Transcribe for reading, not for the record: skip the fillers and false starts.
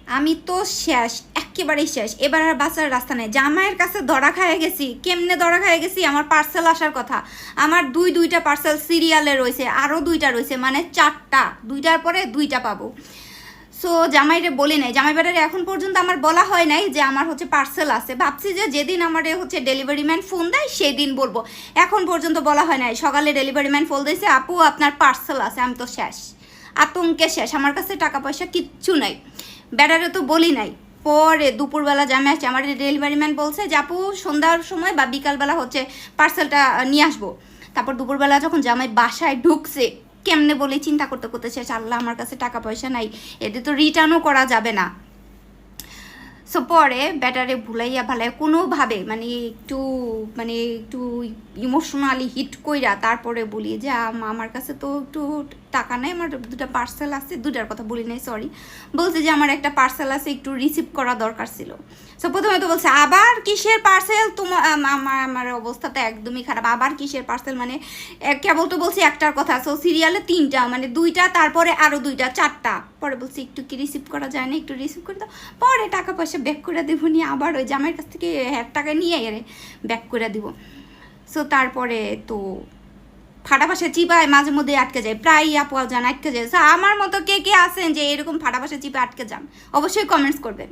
আমি তো শেষ, একেবারেই শেষ। এবার আর বাঁচার রাস্তা নেই। জামাইয়ের কাছে ধরা খাইয়ে গেছি। কেমনে ধরা খাইয়ে গেছি? আমার পার্সেল আসার কথা, আমার দুইটা পার্সেল সিরিয়ালে রয়েছে, আরও 2টা রয়েছে, মানে 4টা, 2টার পরে 2টা পাবো। সো জামাইরে বলি নাই, জামাই বাড়ির এখন পর্যন্ত আমার বলা হয় নাই যে আমার হচ্ছে পার্সেল আছে। ভাবছি যে যেদিন আমার হচ্ছে ডেলিভারি ম্যান ফোন দেয় সেই দিন বলবো, এখন পর্যন্ত বলা হয় নাই। সকালে ডেলিভারি ম্যান ফোন দিয়েছে, আপু আপনার পার্সেল আছে। আমি তো শেষ, আতঙ্কে শেষ, আমার কাছে টাকা পয়সা কিচ্ছু নাই। ব্যাটারে তো বলি নাই। পরে দুপুরবেলা জামে আসছে, আমার ডেলিভারি ম্যান বলছে যে আপু সন্ধ্যার সময় বা বিকালবেলা হচ্ছে পার্সেলটা নিয়ে আসবো। তারপর দুপুরবেলা যখন জামাই বাসায় ঢুকছে, কেমনে বলে চিন্তা করতে করতে শেষ। আল্লাহ, আমার কাছে টাকা পয়সা নাই, এতে তো রিটার্নও করা যাবে না। সো পরে ব্যাটারে ভুলাইয়া ভালাইয়া কোনোভাবে একটু ইমোশনালি হিট কইরা তারপরে বলি যে আমার কাছে তো একটু টাকা নেই, আমার 2টা পার্সেল আছে, 2টার কথা বলি নাই, সরি। বলছে যে আমার একটা পার্সেল আছে, একটু রিসিভ করা দরকার ছিল। সো প্রথমে তো বলছে আবার কিসের পার্সেল, তোমার আমার অবস্থা তো একদমই খারাপ। আবার কিসের পার্সেল, মানে কেবল তো বলছি একটার কথা। সো সিরিয়ালে 3টা, মানে 2টা, তারপরে আরও 2টা, 4টা। পরে বলছি একটু কি রিসিভ করা যায় না, একটু রিসিভ করে দাও। পরে টাকা পয়সা ব্যাক করে দেবো, নিয়ে আবার ওই জামাইয়ের কাছ থেকে 1000 টাকা নিয়ে এরে ব্যাক করে দিব। সো তারপরে তো ফাটা বাসা চিপায় মাঝে মধ্যে আটকে যায়, প্রায়ই আপওয়াল যান আটকে যায়। সো আমার মতো কে কে আছেন যে এরকম ফাটা বাসা চিপে আটকে যান, অবশ্যই কমেন্টস করবেন।